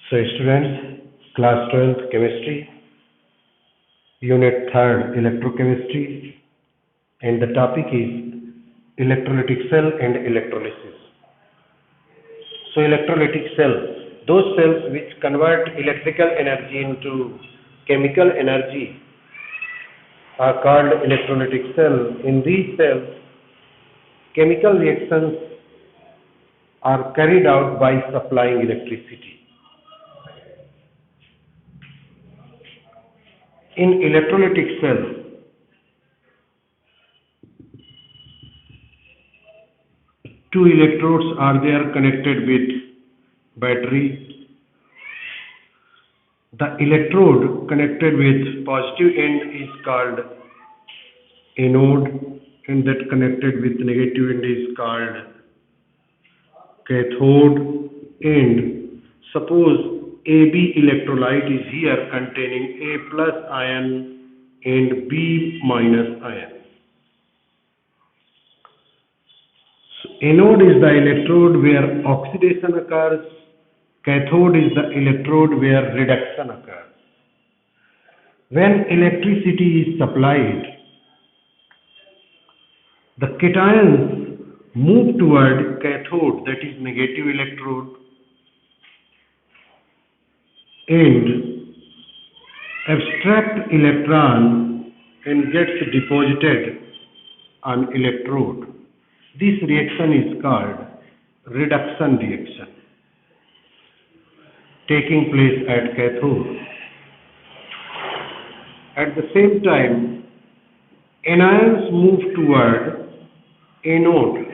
So students, class 12th chemistry, unit 3rd electrochemistry, and the topic is electrolytic cell and electrolysis. So electrolytic cells, those cells which convert electrical energy into chemical energy are called electrolytic cells. In these cells, chemical reactions are carried out by supplying electricity. In electrolytic cells, two electrodes are there connected with battery. The electrode connected with positive end is called anode, and that connected with negative end is called cathode. And suppose AB electrolyte is here containing A plus ion and B minus ion. So anode is the electrode where oxidation occurs. Cathode is the electrode where reduction occurs. When electricity is supplied, the cations move toward cathode, that is negative electrode, and abstract electron and gets deposited on electrode. This reaction is called reduction reaction, taking place at cathode. At the same time, anions move toward anode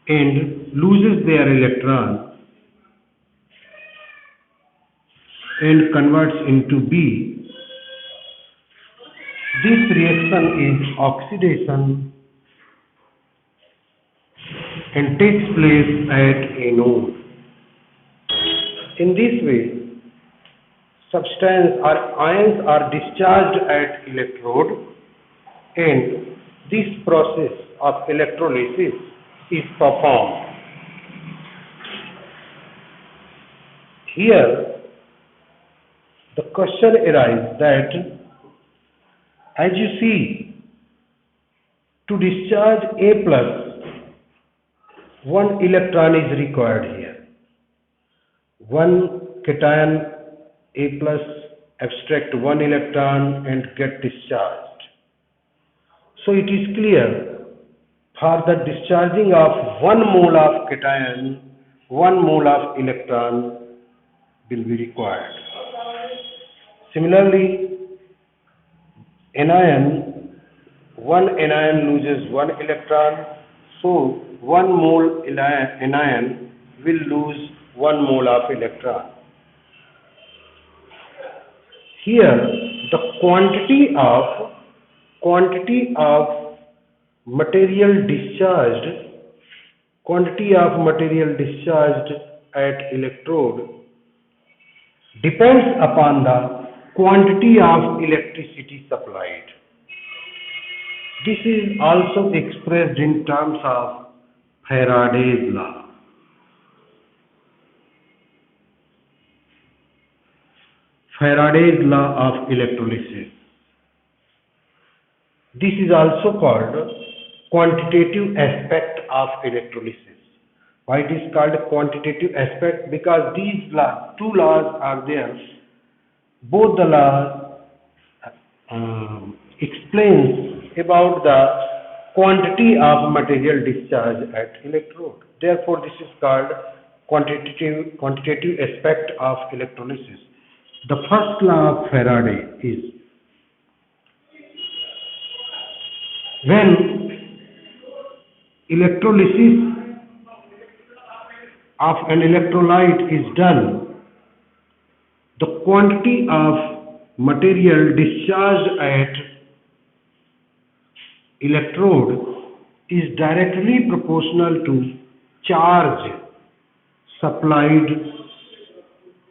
and loses their electron and converts into B. This reaction is oxidation and takes place at anode. In this way, substance or ions are discharged at electrode, and this process of electrolysis is performed. Here, the question arises that, as you see, to discharge A plus, one electron is required here. One cation A plus abstract one electron and get discharged. So it is clear, for the discharging of 1 mole of cation, 1 mole of electron will be required. Similarly, anion, one anion loses 1 electron, so 1 mole anion will lose 1 mole of electron. Here, the quantity of material discharged at electrode depends upon the quantity of electricity supplied. This is also expressed in terms of Faraday's law. Faraday's law of electrolysis. This is also called quantitative aspect of electrolysis. Why it is called quantitative aspect? Because these two laws are there. Both the laws explains about the quantity of material discharge at electrode. Therefore, this is called quantitative aspect of electrolysis. The first law of Faraday is, when electrolysis of an electrolyte is done, the quantity of material discharged at electrode is directly proportional to charge supplied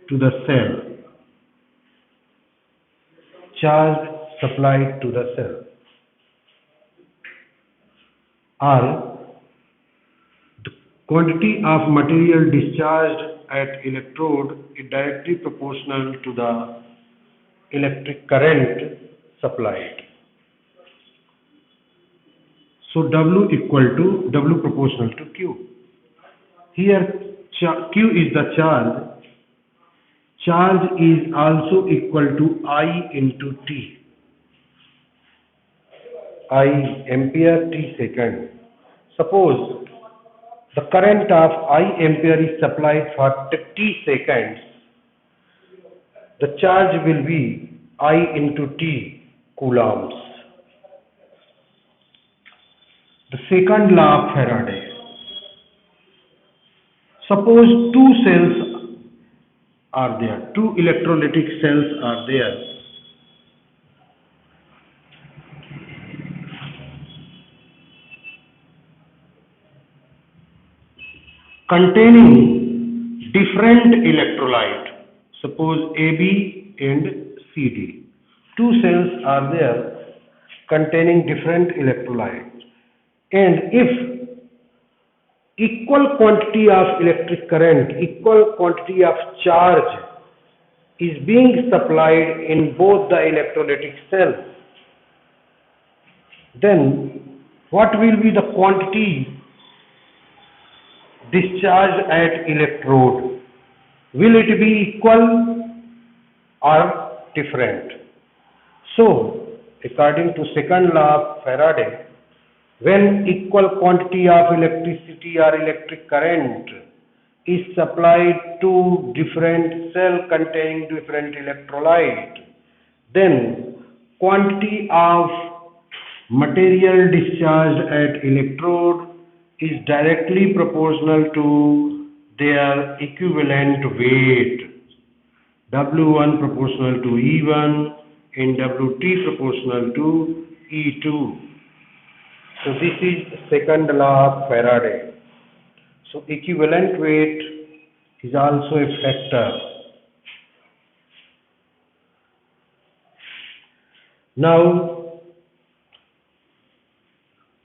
to the cell. Charge supplied to the cell, or Quantity of material discharged at electrode is directly proportional to the electric current supplied. So W equal to W proportional to Q. Here Q is the charge. Charge is also equal to I into T. I ampere T second. Suppose the current of I ampere is supplied for T seconds. The charge will be I into T coulombs. The second law of Faraday. Suppose two cells are there, two electrolytic cells are there. Containing different electrolyte, suppose AB and CD. Two cells are there containing different electrolytes. And if equal quantity of electric current, equal quantity of charge is being supplied in both the electrolytic cells, then what will be the quantity discharged at electrode? Will it be equal or different? So, according to second law of Faraday, when equal quantity of electricity or electric current is supplied to different cell containing different electrolyte, then quantity of material discharged at electrode is directly proportional to their equivalent weight. W1 proportional to E1 and WT proportional to E2. So this is second law of Faraday. So equivalent weight is also a factor. Now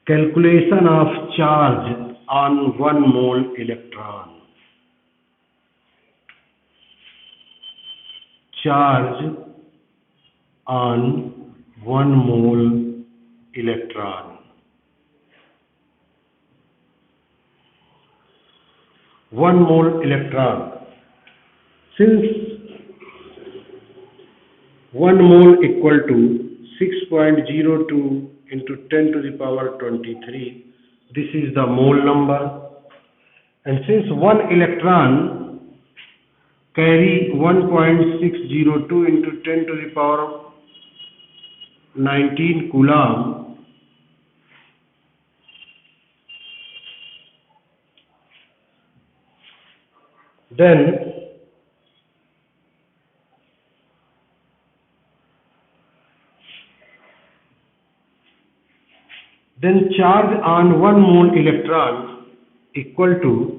calculation of charge on 1 mole electron. Charge on 1 mole electron. 1 mole electron. Since 1 mole equal to 6.02 into 10 to the power 23, this is the mole number. And since 1 electron carry 1.602 into 10 to the power 19 coulomb, then charge on 1 mole electron equal to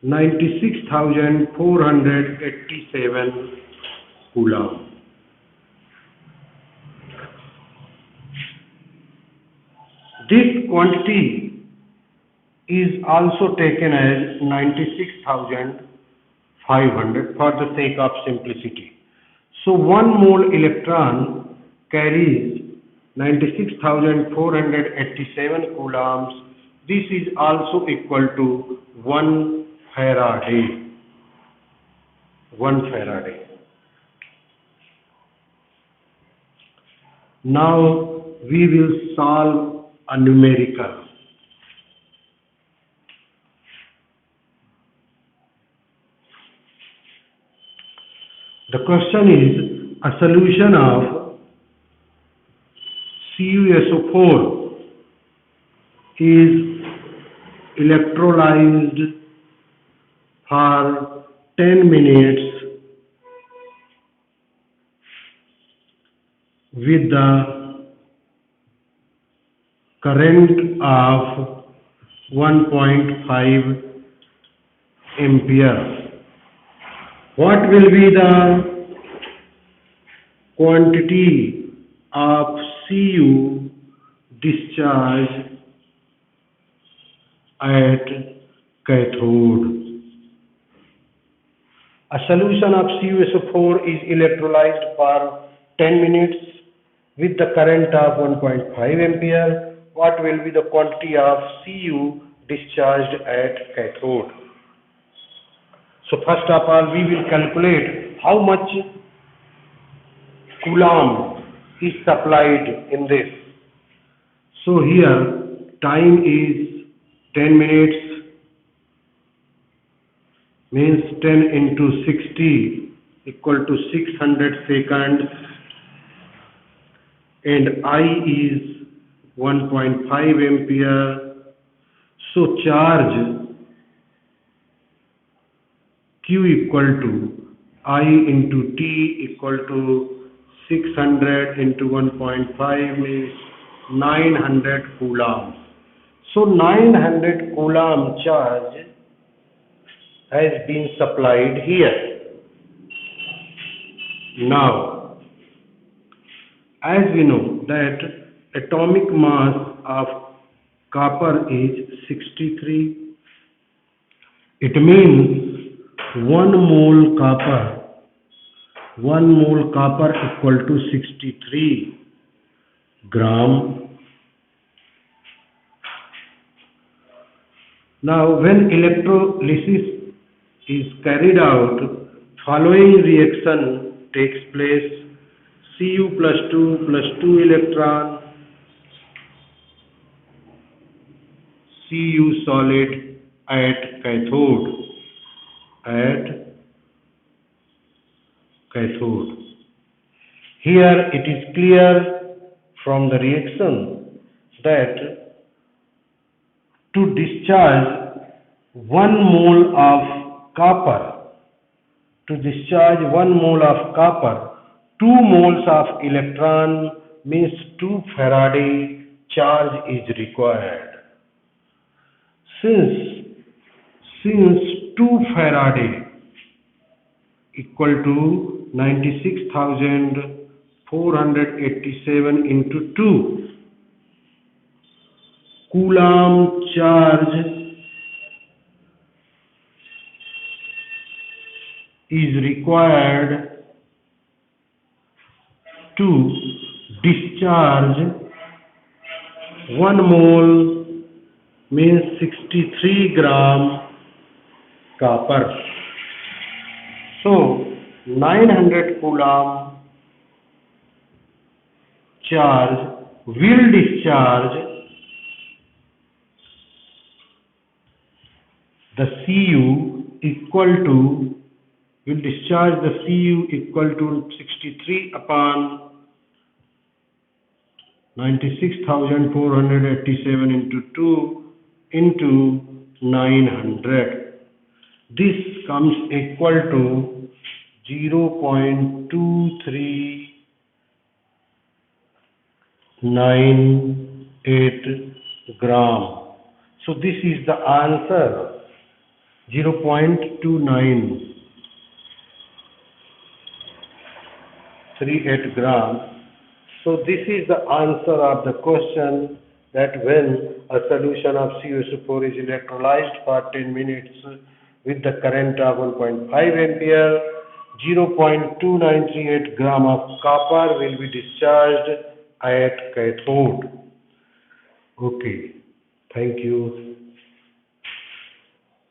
96,487 coulomb. This quantity is also taken as 96,500 for the sake of simplicity. So 1 mole electron carries 96,487 coulombs. This is also equal to 1 Faraday. 1 Faraday. Now we will solve a numerical. The question is a solution of CuSO4 is electrolyzed for 10 minutes with the current of 1.5 ampere. What will be the quantity of Cu discharged at cathode. A solution of CuSO4 is electrolyzed for 10 minutes with the current of 1.5 ampere. What will be the quantity of Cu discharged at cathode? So first of all, we will calculate how much coulomb is supplied in this. So here time is 10 minutes, means 10 into 60 equal to 600 seconds, and I is 1.5 ampere. So charge Q equal to I into T equal to 600 into 1.5 means 900 coulomb. So 900 coulomb charge has been supplied here. Now, as we know that atomic mass of copper is 63, it means 1 mole copper equal to 63 gram. Now, when electrolysis is carried out, following reaction takes place: Cu plus 2 electron, Cu solid at cathode. Here it is clear from the reaction that to discharge 1 mole of copper, 2 moles of electron means 2 Faraday charge is required. Since 2 Faraday equal to 96,487 into 2 coulomb charge is required to discharge 1 mole means 63 gram copper. So 900 coulomb charge will discharge the Cu equal to 63 upon 96,487 into 2 into 900. This comes equal to 0.2398 gram. So this is the answer, 0.2938 gram. So this is the answer of the question, that when a solution of CuSO4 is electrolyzed for 10 minutes with the current of 1.5 ampere, 0.2938 gram of copper will be discharged at cathode. Okay, thank you.